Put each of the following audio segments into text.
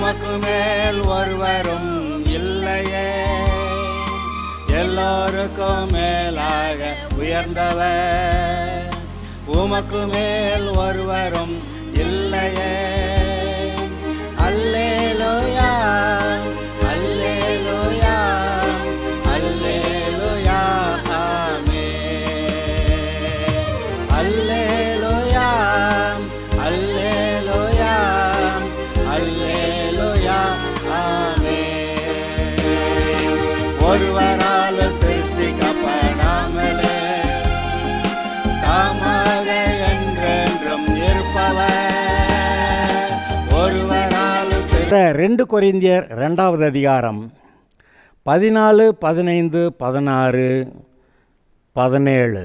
உமக்கு மேல் ஒருவரும் இல்லையே, எல்லோருக்கும் மேலாக உயர்ந்தவர். உமக்கு மேல் ஒருவரும் இல்லையே. அல்லேலூயா, அல்லேலூயா, அல்லேலூயா, ஆமென். அல்லேலூயா, அல்லேலூயா, அல்லேலூயா, ஆமென். ஒருவரால் சிருஷ்டிக்கப்படாமலே தாமாக என்றென்றும் இருப்பவர், ஒருவரால் 2 கொரிந்தியர் 2வது அதிகாரம் 14, 15, 16, 17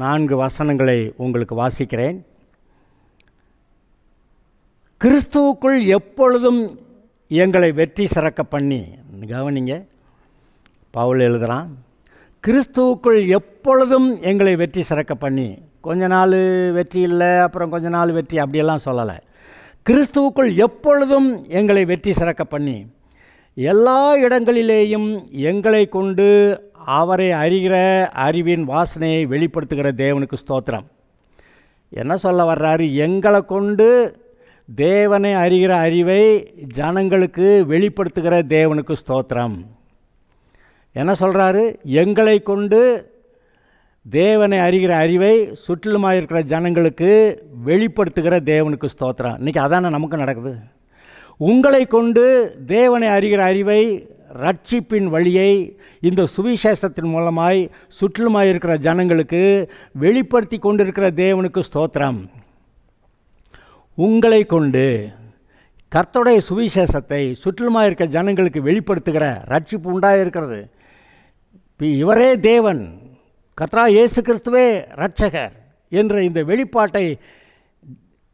4 வசனங்களை உங்களுக்கு வாசிக்கிறேன். கிறிஸ்துவுக்குள் எப்பொழுதும் எங்களை வெற்றி சிறக்க பண்ணி, கவனிங்க, பவுல் எழுதுகிறான், கிறிஸ்துவுக்குள் எப்பொழுதும் எங்களை வெற்றி சிறக்க பண்ணி. கொஞ்ச நாள் வெற்றி இல்லை, அப்புறம் கொஞ்ச நாள் வெற்றி, அப்படியெல்லாம் சொல்லலை. கிறிஸ்துவுக்குள் எப்பொழுதும் எங்களை வெற்றி சிறக்க பண்ணி எல்லா இடங்களிலேயும் எங்களை கொண்டு அவரை அறிகிற அறிவின் வாசனையை வெளிப்படுத்துகிற தேவனுக்கு ஸ்தோத்திரம். என்ன சொல்ல வர்றாரு? எங்களை கொண்டு தேவனை அறிகிற அறிவை ஜனங்களுக்கு வெளிப்படுத்துகிற தேவனுக்கு ஸ்தோத்திரம். என்ன சொல்கிறாரு? எங்களை கொண்டு தேவனை அறிகிற அறிவை சுற்றிலுமாக இருக்கிற ஜனங்களுக்கு வெளிப்படுத்துகிற தேவனுக்கு ஸ்தோத்திரம். இன்றைக்கி அதானே நமக்கு நடக்குது. உங்களை கொண்டு தேவனை அறிகிற அறிவை, ரட்சிப்பின் வழியை இந்த சுவிசேஷத்தின் மூலமாய் சுற்றிலுமாக இருக்கிற ஜனங்களுக்கு வெளிப்படுத்தி கொண்டிருக்கிற தேவனுக்கு ஸ்தோத்திரம். உங்களை கொண்டு கர்த்தருடைய சுவிசேஷத்தை சுற்றிலுமாக இருக்கிற ஜனங்களுக்கு வெளிப்படுத்துகிற ரட்சிப்பு உண்டாயிருக்கிறது. இவரே தேவன், கர்த்தராகிய இயேசு கிறிஸ்துவே இரட்சகர் என்ற இந்த வெளிப்பாட்டை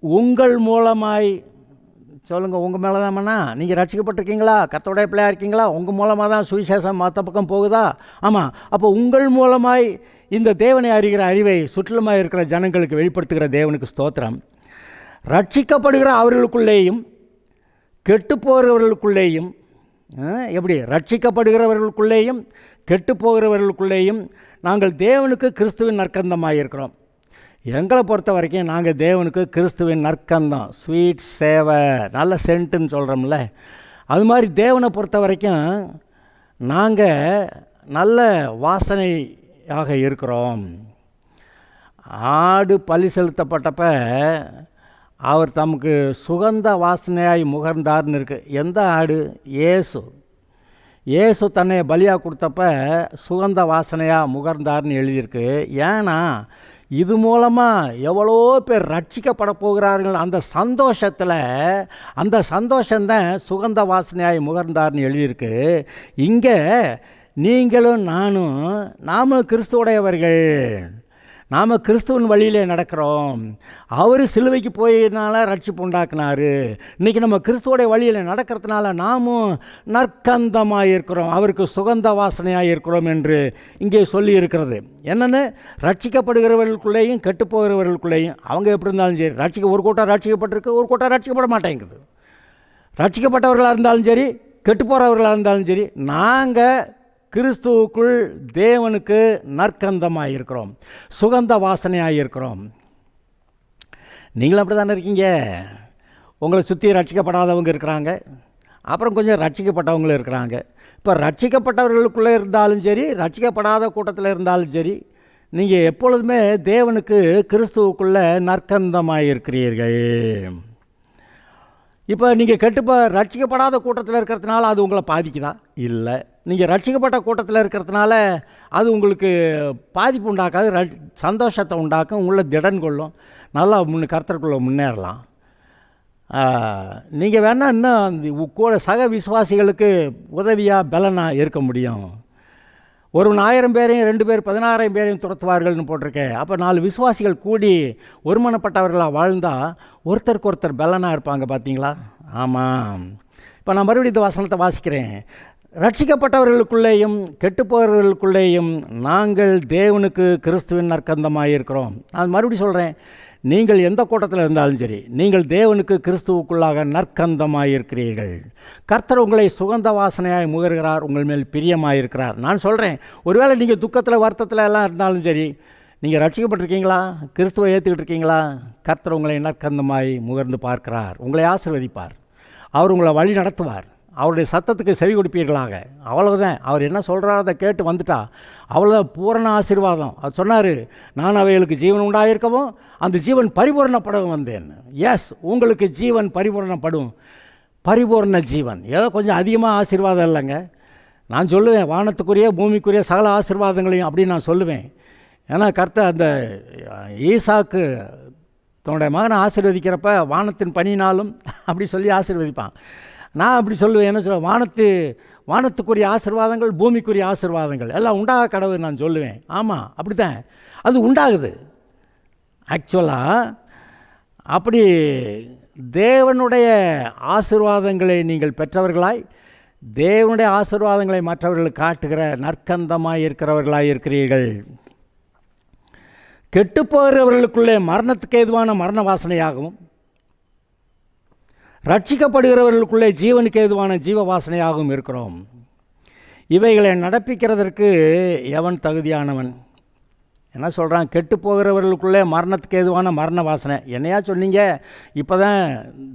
உங்கள் மூலமாய் சொல்லுங்கள். உங்கள் மேலே தான்ண்ணா நீங்கள் ரட்சிக்கப்பட்டிருக்கீங்களா? கர்த்தருடைய பிள்ளையாக இருக்கீங்களா? உங்கள் மூலமாக தான் சுவிசேஷம் மற்ற பக்கம் போகுதா? ஆமாம். அப்போ உங்கள் மூலமாய் இந்த தேவனை அறிகிற அறிவை சுற்றிலுமாக இருக்கிற ஜனங்களுக்கு வெளிப்படுத்துகிற தேவனுக்கு ஸ்தோத்திரம். ரட்சிக்கப்படுகிற அவர்களுக்குள்ளேயும் கெட்டு போகிறவர்களுக்குள்ளேயும், எப்படி ரட்சிக்கப்படுகிறவர்களுக்குள்ளேயும் கெட்டு போகிறவர்களுக்குள்ளேயும் நாங்கள் தேவனுக்கு கிறிஸ்துவின் நற்கந்தமாக இருக்கிறோம். எங்களை பொறுத்த வரைக்கும் நாங்கள் தேவனுக்கு கிறிஸ்துவின் நற்கந்தம், ஸ்வீட் சேவர், நல்ல சென்ட்டுன்னு சொல்கிறோம்ல, அது மாதிரி தேவனை பொறுத்த வரைக்கும் நாங்கள் நல்ல வாசனையாக இருக்கிறோம். ஆடு பலி செலுத்தப்பட்டப்ப அவர் தமக்கு சுகந்த வாசனையாய் முகர்ந்தார்னு இருக்குது. எந்த ஆடு? இயேசு தன்னை பலியாக கொடுத்தப்ப சுகந்த வாசனையாக முகர்ந்தார்னு எழுதியிருக்கு. ஏன்னா இது மூலமாக எவ்வளோ பேர் ரட்சிக்கப்பட போகிறார்கள். அந்த சந்தோஷம்தான் சுகந்த வாசனையாய் முகர்ந்தார்னு எழுதியிருக்கு. இங்கே நீங்களும் நாம கிறிஸ்துவுடையவர்கள், நாம் கிறிஸ்துவின் வழியிலே நடக்கிறோம். அவர் சிலுவைக்கு போயினால ரட்சிப்பு உண்டாக்குனார். இன்றைக்கி நம்ம கிறிஸ்துவோடைய வழியில் நடக்கிறதுனால நாமும் நற்கந்தமாக இருக்கிறோம், அவருக்கு சுகந்த வாசனையாக இருக்கிறோம் என்று இங்கே சொல்லி இருக்கிறது. என்னென்னு? ரட்சிக்கப்படுகிறவர்களுக்குள்ளேயும் கெட்டு போகிறவர்களுக்குள்ளேயும். அவங்க எப்படி இருந்தாலும் சரி, ஒரு கூட்டம் ரட்சிக்கப்பட்டிருக்கு, ஒரு கூட்டம் ரட்சிக்கப்பட மாட்டேங்குது. ரட்சிக்கப்பட்டவர்களாக இருந்தாலும் சரி, கெட்டு போகிறவர்களாக இருந்தாலும் சரி, நாங்கள் கிறிஸ்துவுக்குள் தேவனுக்கு நற்கந்தமாக இருக்கிறோம், சுகந்த வாசனையாக இருக்கிறோம். நீங்களும் அப்படி தானே இருக்கீங்க. உங்களை சுற்றி ரட்சிக்கப்படாதவங்க இருக்கிறாங்க, அப்புறம் கொஞ்சம் ரட்சிக்கப்பட்டவங்களும் இருக்கிறாங்க. இப்போ ரட்சிக்கப்பட்டவர்களுக்குள்ளே இருந்தாலும் சரி, ரட்சிக்கப்படாத கூட்டத்தில் இருந்தாலும் சரி, நீங்கள் எப்பொழுதுமே தேவனுக்கு கிறிஸ்துவுக்குள்ளே நற்கந்தமாக இருக்கிறீர்கள். இப்போ நீங்கள் ரட்சிக்கப்படாத கூட்டத்தில் இருக்கிறதுனால அது உங்களை பாதிக்குதா? இல்லை. நீங்கள் ரட்சிக்கப்பட்ட கூட்டத்தில் இருக்கிறதுனால அது உங்களுக்கு பாதிப்பு உண்டாக்காது, சந்தோஷத்தை உண்டாக்கும், உங்களை திடன் கொள்ளும், நல்லா கர்த்தருக்குள்ளே முன்னேறலாம். நீங்கள் வேணால் இன்னும் கூட சக விசுவாசிகளுக்கு உதவியாக பலனாக இருக்க முடியும். ஒருவன் 1000 பேரையும் 2 பேர் 16,000 பேரையும் துரத்துவார்கள்னு போட்டிருக்கேன். அப்போ 4 விசுவாசிகள் கூடி ஒருமனப்பட்டவர்களாக வாழ்ந்தால் ஒருத்தருக்கு ஒருத்தர் பலனாக இருப்பாங்க. பார்த்தீங்களா? ஆமாம். இப்போ நான் மறுபடியும் இந்த வசனத்தை வாசிக்கிறேன். ரட்சிக்கப்பட்டவர்களுக்குள்ளேயும் கெட்டு போகிறவர்களுக்குள்ளேயும் நாங்கள் தேவனுக்கு கிறிஸ்துவின் நற்கந்தமாக இருக்கிறோம். நான் மறுபடியும் சொல்கிறேன், நீங்கள் எந்த கூட்டத்தில் இருந்தாலும் சரி, நீங்கள் தேவனுக்கு கிறிஸ்துவுக்குள்ளாக நற்கந்தமாயிருக்கிறீர்கள். கர்த்தர் உங்களை சுகந்த வாசனையாய் முகர்கிறார், உங்கள் மேல் பிரியமாயிருக்கிறார். நான் சொல்கிறேன், ஒருவேளை நீங்கள் துக்கத்தில் வருத்தத்தில் எல்லாம் இருந்தாலும் சரி, நீங்கள் ரட்சிக்கப்பட்டிருக்கீங்களா, கிறிஸ்துவை ஏற்றுக்கிட்டு இருக்கீங்களா, கர்த்தர் உங்களை நற்கந்தமாய் முகர்ந்து பார்க்கிறார், உங்களை ஆசீர்வதிப்பார், அவர் உங்களை வழி நடத்துவார், அவருடைய சத்தத்துக்கு செவி கொடுப்பீர்களாக. அவ்வளவுதான். அவர் என்ன சொல்கிறார் அதை கேட்டு வந்துட்டா அவ்வளோதான், பூரண ஆசீர்வாதம். அவர் சொன்னார், நான் அவைகளுக்கு ஜீவன் உண்டாயிருக்கவும் அந்த ஜீவன் பரிபூரணப்படவும் வந்தேன். எஸ், உங்களுக்கு ஜீவன் பரிபூரணப்படும். பரிபூர்ண ஜீவன் ஏதோ கொஞ்சம் அதிகமாக ஆசீர்வாதம் இல்லைங்க. நான் சொல்லுவேன், வானத்துக்குரிய பூமிக்குரிய சகல ஆசீர்வாதங்களையும் அப்படின்னு நான் சொல்லுவேன். ஏன்னா கர்த்தர் அந்த ஈசாக்கு தன்னுடைய மகனை ஆசீர்வதிக்கிறப்ப வானத்தின் பனினாலும் அப்படி சொல்லி ஆசீர்வதிப்பான். நான் அப்படி சொல்லுவேன், என்ன சொல்லுவேன், வானத்துக்குரிய ஆசீர்வாதங்கள் பூமிக்குரிய ஆசீர்வாதங்கள் எல்லாம் உண்டாக கடவுள் நான் சொல்லுவேன். ஆமாம், அப்படி தான் அது உண்டாகுது. ஆக்சுவலாக அப்படி தேவனுடைய ஆசீர்வாதங்களை நீங்கள் பெற்றவர்களாய், தேவனுடைய ஆசீர்வாதங்களை மற்றவர்களுக்கு காட்டுகிற நற்கந்தமாய் இருக்கிறவர்களாய் இருக்கிறீர்கள். கெட்டுப்போகிறவர்களுக்குள்ளே மரணத்துக்கு ஏதுவான மரண வாசனையாகவும், ரட்சிக்கப்படுகிறவர்களுக்குள்ளே ஜீவனுக்கு ஏதுவான ஜீவ வாசனையாகவும் இருக்கிறோம். இவைகளை நடப்பிக்கிறதற்கு எவன் தகுதியானவன்? என்ன சொல்கிறான்? கெட்டு போகிறவர்களுக்குள்ளே மரணத்துக்கு ஏதுவான மரண வாசனை. என்னையா சொன்னீங்க, இப்போ தான்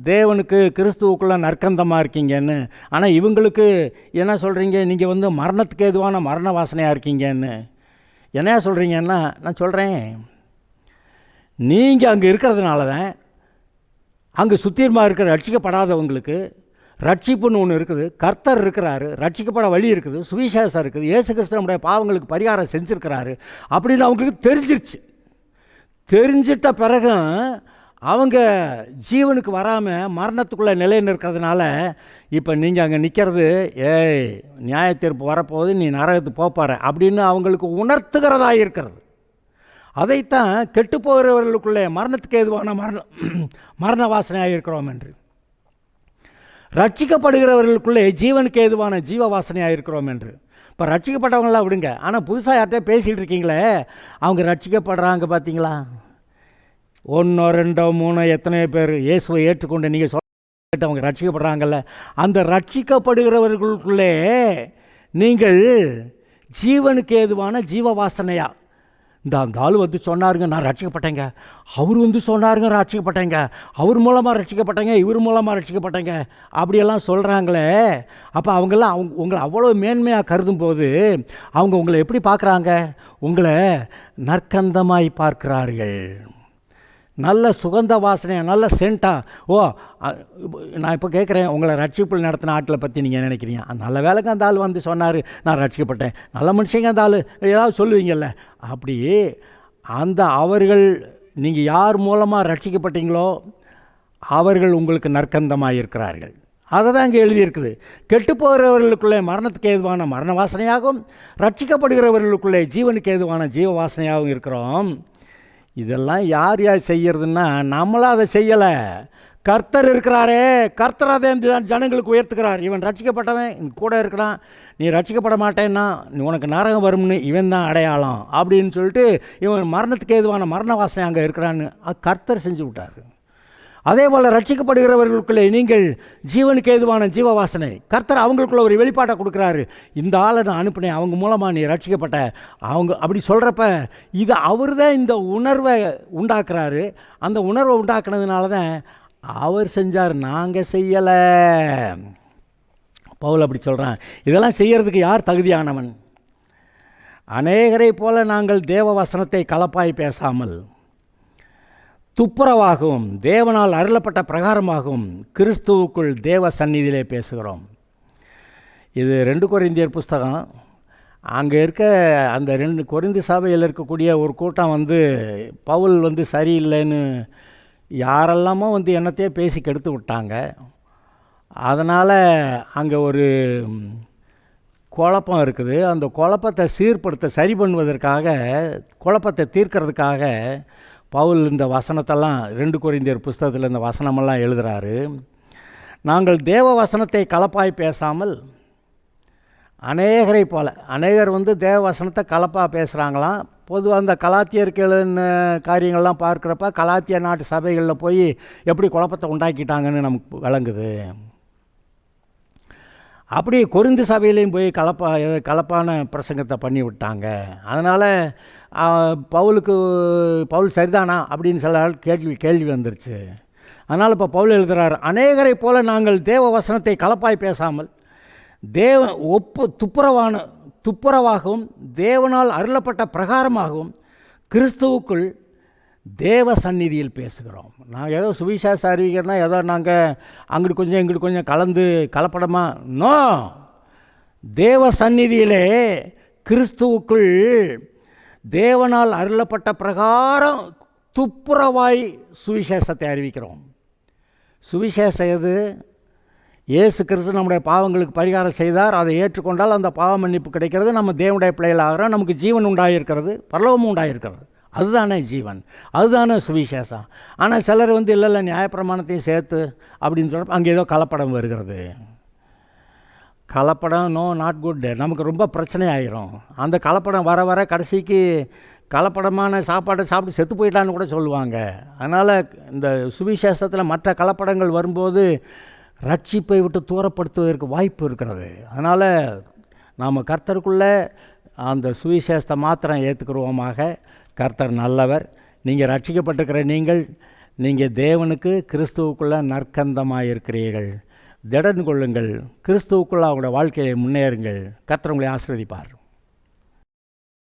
தேவனுக்கு கிறிஸ்துவுக்குள்ளே நற்கந்தமாக இருக்கீங்கன்னு. ஆனால் இவங்களுக்கு என்ன சொல்கிறீங்க, நீங்கள் மரணத்துக்கு ஏதுவான மரண வாசனையாக இருக்கீங்கன்னு. என்னையா சொல்கிறீங்கன்னா, நான் சொல்கிறேன், நீங்கள் அங்கே இருக்கிறதுனால தான் அங்கே சுத்தீர்மாக இருக்கிற ரட்சிக்கப்படாதவங்களுக்கு ரட்சிப்புன்னு ஒன்று இருக்குது, கர்த்தர் இருக்கிறாரு, ரட்சிக்கப்பட வழி இருக்குது, சுவிசேஷம் இருக்குது, இயேசு கிறிஸ்து நம்முடைய பாவங்களுக்கு பரிகாரம் செஞ்சுருக்கிறாரு அப்படின்னு அவங்களுக்கு தெரிஞ்சிருச்சு. தெரிஞ்சிட்ட பிறகும் அவங்க ஜீவனுக்கு வராமல் மரணத்துக்குள்ளே நிலை நிற்கிறதுனால இப்போ நீங்கள் அங்கே நிற்கிறது, ஏய் நியாய தீர்ப்பு வரப்போகுது, நீ நரகத்துக்கு போப்பார அப்படின்னு அவங்களுக்கு உணர்த்துகிறதா இருக்கிறது. அதைத்தான் கெட்டு போகிறவர்களுக்குள்ளே மரணத்துக்கு ஏதுவான மரண வாசனையாக இருக்கிறோம் என்று, ரட்சிக்கப்படுகிறவர்களுக்குள்ளே ஜீவனுக்கு ஏதுவான ஜீவ வாசனையாக இருக்கிறோம் என்று. இப்போ ரட்சிக்கப்பட்டவங்களாம் விடுங்க, ஆனால் புதுசாக யார்கிட்ட பேசிகிட்டு இருக்கீங்களே, அவங்க ரட்சிக்கப்படுறாங்க பார்த்தீங்களா? 1 2 3 எத்தனையோ பேர் இயேசுவை ஏற்றுக்கொண்டு நீங்கள் சொல்ல அவங்க ரட்சிக்கப்படுறாங்கல்ல, அந்த ரட்சிக்கப்படுகிறவர்களுக்குள்ளே நீங்கள் ஜீவனுக்கு ஏதுவான ஜீவ வாசனையா, அந்த ஆள் சொன்னாருங்க நான் ரட்சிக்கப்பட்டேங்க, அவர் சொன்னாருங்க ரட்சிக்கப்பட்டேங்க, அவர் மூலமாக ரட்சிக்கப்பட்டேங்க, இவர் மூலமாக ரட்சிக்கப்பட்டேங்க அப்படியெல்லாம் சொல்கிறாங்களே. அப்போ அவங்கெல்லாம் உங்களை அவ்வளோ மேன்மையாக கருதும் போது அவங்க உங்களை எப்படி பார்க்குறாங்க? உங்களை நற்கந்தமாய் பார்க்கிறார்கள். நல்ல சுகந்த வாசனையாக, நல்ல சென்ட்டாக. நான் இப்போ கேட்குறேன், உங்களை ரட்சிப்பில் நடத்தின ஆட்களை பற்றி நீங்கள் நினைக்கிறீங்க, நல்ல வேலைக்கு அந்த ஆள் சொன்னார் நான் ரட்சிக்கப்பட்டேன், நல்ல மனுஷங்க அந்த ஆள் ஏதாவது சொல்லுவீங்கள்ல, அப்படி அந்த அவர்கள் நீங்கள் யார் மூலமாக ரட்சிக்கப்பட்டீங்களோ அவர்கள் உங்களுக்கு நற்கந்தமாக இருக்கிறார்கள். அதை தான் இங்கே எழுதியிருக்குது. கெட்டுப்போகிறவர்களுக்குள்ளே மரணத்துக்கு ஏதுவான மரண வாசனையாகவும், ரட்சிக்கப்படுகிறவர்களுக்குள்ளே ஜீவனுக்கு ஏதுவான ஜீவ வாசனையாகவும் இருக்கிறோம். இதெல்லாம் யார் செய்கிறதுன்னா, நம்மளாம் அதை செய்யலை, கர்த்தர் இருக்கிறாரே, கர்த்தர் அதை இந்த ஜனங்களுக்கு உயர்த்துக்கிறார். இவன் ரட்சிக்கப்பட்டவன் கூட இருக்கிறான், நீ ரட்சிக்கப்பட மாட்டேன்னா உனக்கு நரகம் வரும்னு இவன் தான் அடையாளம் அப்படின்னு சொல்லிட்டு இவன் மரணத்துக்கு ஏதுவான மரண வாசனை அங்கே இருக்கிறான்னு கர்த்தர் செஞ்சு விட்டார். அதே போல் ரட்சிக்கப்படுகிறவர்களுக்குள்ளே நீங்கள் ஜீவனுக்கு ஏதுவான ஜீவ வாசனை, கர்த்தர் அவங்களுக்குள்ள ஒரு வெளிப்பாட்டை கொடுக்குறாரு. இந்த ஆளை நான் அனுப்பினேன், அவங்க மூலமாக நீ ரட்சிக்கப்பட்ட, அவங்க அப்படி சொல்கிறப்ப இது அவர் தான் இந்த உணர்வை உண்டாக்குறாரு. அந்த உணர்வை உண்டாக்குனதுனால தான் அவர் செஞ்சார், நாங்கள் செய்யலை. பவுல் அப்படி சொல்கிறான். இதெல்லாம் செய்கிறதுக்கு யார் தகுதியானவன்? அநேகரை போல நாங்கள் தேவ வசனத்தை கலப்பாய் பேசாமல் துப்புரவாகவும் தேவனால் அருளப்பட்ட பிரகாரமாகவும் கிறிஸ்துவுக்குள் தேவ சந்நிதியிலே பேசுகிறோம். இது 2 கொரிந்தியர் புஸ்தகம். அங்கே இருக்க அந்த 2 கொரிந்து சபையில் இருக்கக்கூடிய ஒரு கூட்டம் பவுல் சரியில்லைன்னு யாரெல்லாமோ என்னத்தையே பேசி கெடுத்து விட்டாங்க. அதனால் அங்கே ஒரு குழப்பம் இருக்குது. அந்த குழப்பத்தை சீர்படுத்த சரி பண்ணுவதற்காக, குழப்பத்தை தீர்க்கிறதுக்காக பவுல் இந்த வசனத்தெல்லாம் 2 கொரிந்தியர் புஸ்தகத்தில் இந்த வசனமெல்லாம் எழுதுகிறாரு. நாங்கள் தேவ வசனத்தை கலப்பாய் பேசாமல் அநேகரை போல, அநேகர் தேவ வசனத்தை கலப்பாக பேசுகிறாங்களாம். பொதுவாக அந்த கலாத்தியருக்கு எழுதின காரியங்கள்லாம் பார்க்குறப்ப கலாத்திய நாட்டு சபைகளில் போய் எப்படி குழப்பத்தை உண்டாக்கிட்டாங்கன்னு நமக்கு விளங்குது. அப்படி கொரிந்து சபையிலையும் போய் கலப்பான பிரசங்கத்தை பண்ணி விட்டாங்க. அதனால் பவுல் சரிதானா அப்படின்னு சில கேள்வி வந்துருச்சு. அதனால் இப்போ பவுல் எழுதுகிறார், அநேகரை போல நாங்கள் தேவ வசனத்தை கலப்பாய் பேசாமல் துப்புரவாகவும் தேவனால் அருளப்பட்ட பிரகாரமாகவும் கிறிஸ்துவுக்குள் தேவ சந்நிதியில் பேசுகிறோம். நான் ஏதோ சுவிசேஷ அறிவிக்கிறேன்னா ஏதோ நாங்கள் அங்கிட்டு கொஞ்சம் இங்கிட்டு கொஞ்சம் கலப்படமா? நோ, தேவ சந்நிதியிலே கிறிஸ்துவுக்குள் தேவனால் அருளப்பட்ட பிரகாரம் துப்புரவாய் சுவிசேஷத்தை அறிவிக்கிறோம். சுவிசேஷம் எது? இயேசு கிறிஸ்து நம்முடைய பாவங்களுக்கு பரிகாரம் செய்தார். அதை ஏற்றுக்கொண்டால் அந்த பாவ மன்னிப்பு கிடைக்கிறது, நம்ம தேவனுடைய பிள்ளைகள் ஆகிறோம், நமக்கு ஜீவன் உண்டாயிருக்கிறது, பரலோகமும் உண்டாயிருக்கிறது. அதுதானே ஜீவன், அதுதானே சுவிசேஷம். ஆனால் சிலர் இல்லை நியாயப்பிரமாணத்தையும் சேர்த்து அப்படின்னு சொல்கிறப்ப அங்கே ஏதோ கலப்படம் வருகிறது. கலப்படம் நோ, நாட் குட். நமக்கு ரொம்ப பிரச்சனை ஆகிரும். அந்த கலப்படம் வர வர கடைசிக்கு கலப்படமான சாப்பாட்டை சாப்பிட்டு செத்து போயிட்டான்னு கூட சொல்லுவாங்க. அதனால் இந்த சுவிசேஷத்தில் மற்ற கலப்படங்கள் வரும்போது ரட்சிப்பை விட்டு தூரப்படுத்துவதற்கு வாய்ப்பு இருக்கிறது. அதனால் நாம் கர்த்தருக்குள்ளே அந்த சுவிசேஷத்தை மாத்திரம் ஏற்றுக்கிறோமாக. கர்த்தர் நல்லவர். நீங்கள் ரட்சிக்கப்பட்டிருக்கிற நீங்கள் தேவனுக்கு கிறிஸ்துவுக்குள்ளே நற்கந்தமாக இருக்கிறீர்கள். திடன் கொள்ளுங்கள், கிறிஸ்துவுக்குள்ளே அவங்களோட வாழ்க்கையை முன்னேறுங்கள். கர்த்தர் உங்களை ஆசீர்வதிப்பார்.